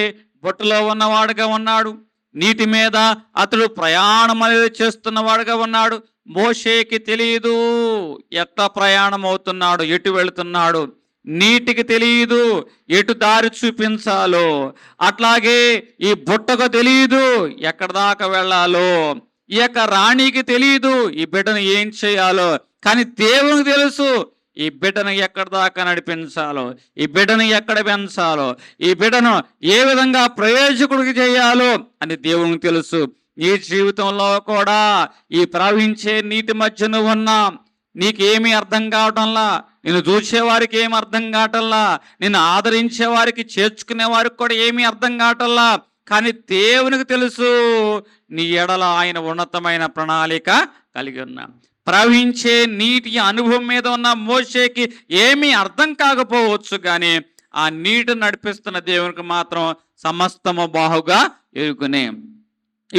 S1: బొట్టులో ఉన్నవాడుగా ఉన్నాడు. నీటి మీద అతడు ప్రయాణం అనేది చేస్తున్నవాడుగా ఉన్నాడు. మోషేకి తెలియదు ఎట్లా ప్రయాణం అవుతున్నాడు, ఎటు వెళుతున్నాడు. నీటికి తెలియదు ఎటు దారి చూపించాలో. అట్లాగే ఈ బుట్టకు తెలియదు ఎక్కడ దాకా వెళ్ళాలో. ఈ యొక్క రాణికి తెలియదు ఈ బిడ్డను ఏం చేయాలో. కానీ దేవునికి తెలుసు ఈ బిడ్డను ఎక్కడ దాకా నడిపించాలో, ఈ బిడ్డను ఎక్కడ పెంచాలో, ఈ బిడ్డను ఏ విధంగా ప్రయోజకుడికి చేయాలో అని దేవునికి తెలుసు. నీ జీవితంలో కూడా ఈ ప్రవహించే నీటి మధ్యన ఉన్నా నీకేమీ అర్థం కావటంలా, నిన్ను చూసేవారికి ఏమి అర్థం కావటంలా, నిన్ను ఆదరించే వారికి, చేర్చుకునే వారికి కూడా ఏమీ అర్థం కావటంలా. కానీ దేవునికి తెలుసు నీ ఎడల ఆయన ఉన్నతమైన ప్రణాళిక కలిగి ఉన్నా. ప్రవహించే నీటి అనుభవం మీద ఉన్న మోషేకి ఏమీ అర్థం కాకపోవచ్చు, కానీ ఆ నీటిని నడిపిస్తున్న దేవునికి మాత్రం సమస్తము బాహుగా ఎరుగునే.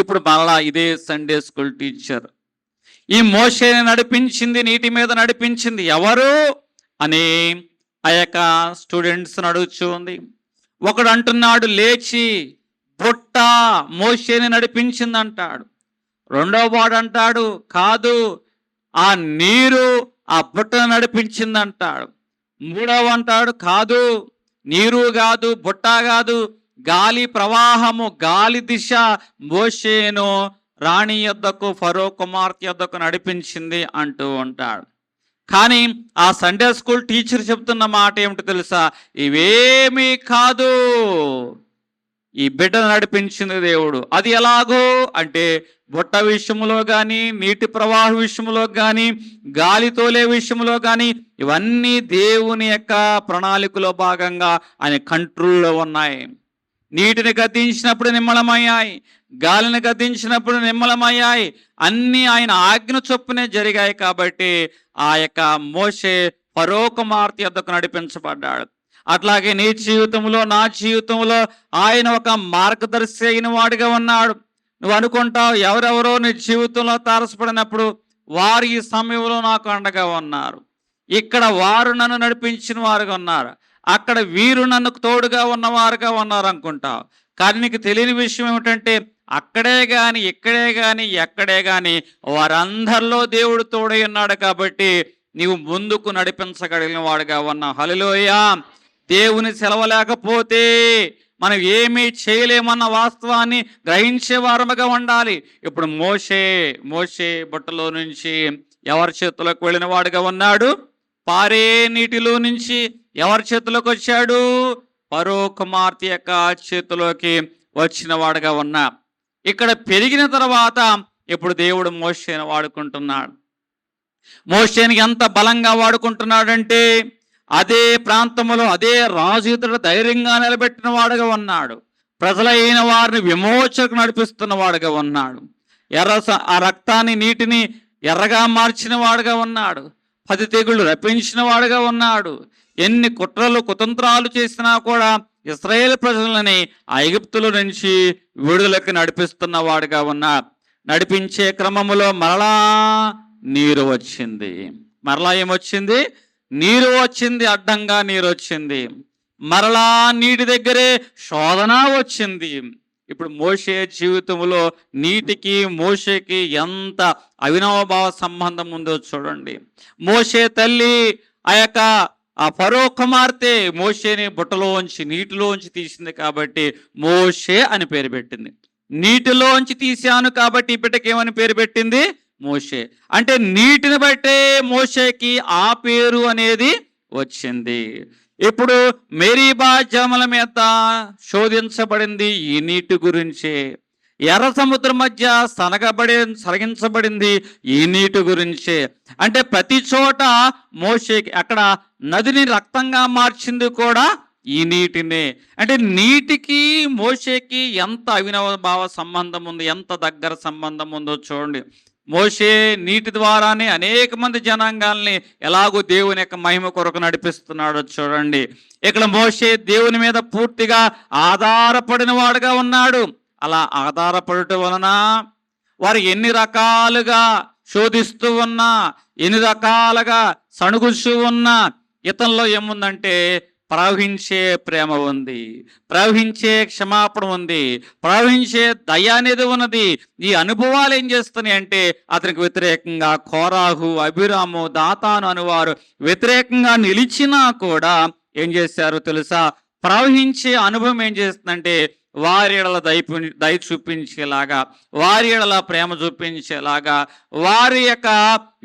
S1: ఇప్పుడు మరలా ఇదే సండే స్కూల్ టీచర్ ఈ మోషేని నడిపించింది, నీటి మీద నడిపించింది ఎవరు అని ఆ యొక్క స్టూడెంట్స్ అడుగుచూ ఉంది. ఒకడు అంటున్నాడు లేచి బుట్ట మోషేని నడిపించింది అంటాడు. రెండవ వాడు అంటాడు కాదు ఆ నీరు ఆ బుట్టను నడిపించింది అంటాడు. మూడవ అంటాడు కాదు నీరు కాదు బుట్ట కాదు గాలి ప్రవాహము, గాలి దిశ మోషేను రాణి యొద్దకు, ఫరో కుమార్తె యొద్దకు నడిపించింది అంటూ ఉంటాడు. కానీ ఆ సండే స్కూల్ టీచర్ చెప్తున్న మాట ఏమిటో తెలుసా? ఇవేమీ కాదు, ఈ బిడ్డను నడిపించింది దేవుడు. అది ఎలాగో అంటే బుట్ట విషయంలో కానీ, నీటి ప్రవాహ విషయంలో కానీ, గాలి తోలే విషయంలో కానీ ఇవన్నీ దేవుని యొక్క ప్రణాళికలో భాగంగా ఆయన కంట్రోల్లో ఉన్నాయి. నీటిని గద్దించినప్పుడు నిమ్మలమయ్యాయి, గాలిని గద్దించినప్పుడు నిమ్మలమయ్యాయి. అన్నీ ఆయన ఆజ్ఞ చొప్పునే జరిగాయి. కాబట్టి ఆ యొక్క మోషే ఫరో కుమార్తె యొద్దకు నడిపించబడ్డాడు. అట్లాగే నీ జీవితంలో, నా జీవితంలో ఆయన ఒక మార్గదర్శి అయిన వాడిగా ఉన్నాడు. నువ్వు అనుకుంటావు ఎవరెవరో నీ జీవితంలో తారసపడినప్పుడు వారు ఈ సమయంలో నాకు అండగా ఉన్నారు, ఇక్కడ వారు నన్ను నడిపించిన వారుగా ఉన్నారు, అక్కడ వీరు నన్ను తోడుగా ఉన్నవారుగా ఉన్నారు అనుకుంటావు. కానీ నీకు తెలియని విషయం ఏమిటంటే అక్కడే కానీ, ఇక్కడే కానీ, ఎక్కడే కానీ వారందరిలో దేవుడు తోడై ఉన్నాడు. కాబట్టి నీవు ముందుకు నడిపించగలిగిన వాడుగా ఉన్నావు. హల్లెలూయా. దేవుని సెలవు లేకపోతే మనం ఏమీ చేయలేమన్న వాస్తవాన్ని గ్రహించే వారముగా ఉండాలి. ఇప్పుడు మోషే బుట్టలో నుంచి ఎవరి చేతిలోకి వెళ్ళిన వాడుగా ఉన్నాడు? పారే నీటిలో నుంచి ఎవరి చేతిలోకి వచ్చాడు? ఫరో కుమార్తె యొక్క చేతిలోకి వచ్చిన వాడుగా ఉన్నా. ఇక్కడ పెరిగిన తర్వాత ఇప్పుడు దేవుడు మోషేని వాడుకుంటున్నాడు. మోషేని ఎంత బలంగా వాడుకుంటున్నాడంటే అదే ప్రాంతంలో అదే రాజు ఇతడు ధైర్యంగా నిలబెట్టిన వాడుగా ఉన్నాడు. ప్రజలైన వారిని విమోచకు నడిపిస్తున్న వాడుగా ఉన్నాడు. ఆ రక్తాన్ని, నీటిని ఎర్రగా మార్చిన వాడుగా ఉన్నాడు. 10 తెగుళ్ళు రప్పించిన వాడుగా ఉన్నాడు. ఎన్ని కుట్రలు కుతంత్రాలు చేసినా కూడా ఇశ్రాయేల్ ప్రజలని ఐగుప్తుల నుంచి విడుదలకు నడిపిస్తున్న వాడుగా ఉన్నాడు. నడిపించే క్రమములో మరలా నీరు వచ్చింది. మరలా ఏమొచ్చింది? నీరు వచ్చింది. అడ్డంగా నీరు వచ్చింది. మరలా నీటి దగ్గరే శోధన వచ్చింది. ఇప్పుడు మోషే జీవితంలో నీటికి మోషేకి ఎంత అవినాభావ సంబంధం ఉందో చూడండి. మోషే తల్లి ఆ ఫరో కుమార్తె మోషేని బుట్టలోంచి, నీటిలోంచి తీసింది కాబట్టి మోషే అని పేరు పెట్టింది. నీటిలోంచి తీశాను కాబట్టి ఈ బిడ్డకి ఏమని పేరు పెట్టింది? మోషే. అంటే నీటిని బట్టే మోషేకి ఆ పేరు అనేది వచ్చింది. ఇప్పుడు మెరీబా జలముల మీద శోధించబడింది ఈ నీటి గురించే. ఎర్ర సముద్రం మధ్య సరగించబడింది ఈ నీటి గురించే. అంటే ప్రతి చోట మోషేకి అక్కడ నదిని రక్తంగా మార్చింది కూడా ఈ నీటినే. అంటే నీటికి మోషేకి ఎంత అవినాభావ సంబంధం ఉంది, ఎంత దగ్గర సంబంధం ఉందో చూడండి. మోషే నీటి ద్వారానే అనేక మంది జనాంగాల్ని ఎలాగో దేవుని యొక్క మహిమ కొరకు నడిపిస్తున్నాడో చూడండి. ఇక్కడ మోషే దేవుని మీద పూర్తిగా ఆధారపడిన వాడుగా ఉన్నాడు. అలా ఆధారపడటం వలన వారు ఎన్ని రకాలుగా శోధిస్తూ ఉన్నా, ఎన్ని రకాలుగా సణుగుస్తూ ఉన్నా, ఇతనిలో ఏముందంటే ప్రవహించే ప్రేమ ఉంది, ప్రవహించే క్షమాపణ ఉంది, ప్రవహించే దయ అనేది ఉన్నది. ఈ అనుభవాలు ఏం చేస్తున్నాయి అంటే అతనికి వ్యతిరేకంగా కోరాహు, అభిరాము, దాతాను అనువారు వ్యతిరేకంగా నిలిచినా కూడా ఏం చేశారు తెలుసా? ప్రవహించే అనుభవం ఏం చేస్తుందంటే వారి ఎడల దయ చూపించేలాగా, వారి ఎడల ప్రేమ చూపించేలాగా, వారి యొక్క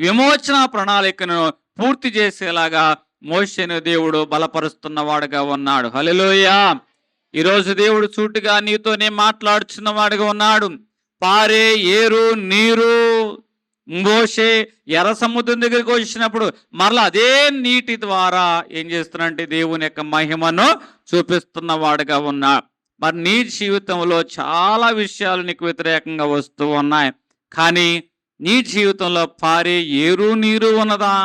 S1: విమోచన ప్రణాళికను పూర్తి చేసేలాగా మోషేను దేవుడు బలపరుస్తున్న వాడుగా ఉన్నాడు. హల్లెలూయా. ఈరోజు దేవుడు సూటిగా నీతోనే మాట్లాడుచున్న వాడుగా ఉన్నాడు. పారే ఏరు నీరు మోషే ఎర్ర సముద్రం దగ్గరికి వచ్చినప్పుడు మరలా అదే నీటి ద్వారా ఏం చేస్తున్నంటే దేవుని యొక్క మహిమను చూపిస్తున్న వాడుగా ఉన్నాడు. మరి నీ జీవితంలో చాలా విషయాలు నీకు వ్యతిరేకంగా వస్తూ ఉన్నాయి, కానీ నీ జీవితంలో పారే ఏరు నీరు ఉన్నదా?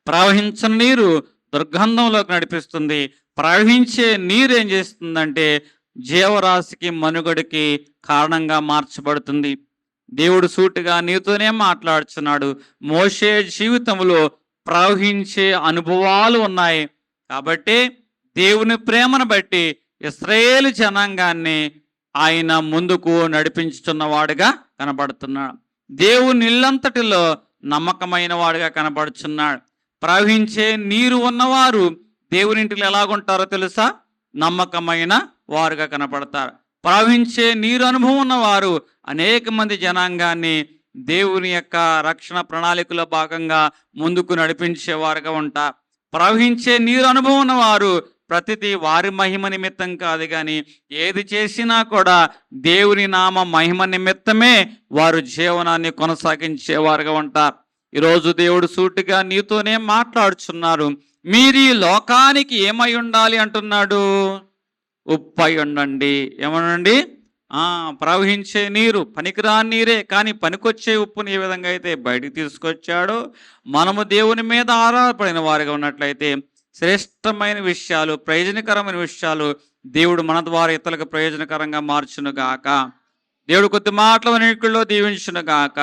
S1: ప్రవహించని నీరు దుర్గంధంలోకి నడిపిస్తుంది. ప్రవహించే నీరు ఏం చేస్తుందంటే జీవరాశికి, మనుగడికి కారణంగా మార్చబడుతుంది. దేవుడు సూటిగా నీతోనే మాట్లాడుచున్నాడు. మోషే జీవితంలో ప్రవహించే అనుభవాలు ఉన్నాయి కాబట్టి దేవుని ప్రేమను బట్టి ఇశ్రాయేలు జనాంగాన్ని ఆయన ముందుకు నడిపించుతున్న వాడుగా కనబడుతున్నాడు. దేవుని ఇల్లంతటిలో నమ్మకమైన వాడుగా కనబడుచున్నాడు. ప్రవహించే నీరు ఉన్నవారు దేవునింటిలో ఎలాగుంటారో తెలుసా? నమ్మకమైన వారుగా కనపడతారు. ప్రవహించే నీరు అనుభవం ఉన్నవారు అనేక మంది జనాంగాన్ని దేవుని యొక్క రక్షణ ప్రణాళికలో భాగంగా ముందుకు నడిపించేవారుగా ఉంటారు. ప్రవహించే నీరు అనుభవం ఉన్నవారు ప్రతిదీ వారి మహిమ నిమిత్తం కాదు, కానీ ఏది చేసినా కూడా దేవుని నామ మహిమ నిమిత్తమే వారు జీవనాన్ని కొనసాగించేవారుగా ఉంటారు. ఈరోజు దేవుడు సూటిగా నీతోనే మాట్లాడుచున్నారు. మీరు ఈ లోకానికి ఏమై ఉండాలి అంటున్నాడు? ఉప్పై ఉండండి. ఏమనండి? ప్రవహించే నీరు పనికిరాని నీరే, కానీ పనికొచ్చే ఉప్పుని ఏ విధంగా అయితే బయటికి తీసుకొచ్చాడో మనము దేవుని మీద ఆధారపడిన వారిగా ఉన్నట్లయితే శ్రేష్టమైన విషయాలు, ప్రయోజనకరమైన విషయాలు దేవుడు మన ద్వారా ఇతరులకు ప్రయోజనకరంగా మార్చును గాక. దేవుడు కొద్ది మాటల వెనుకల్లో దీవించును గాక.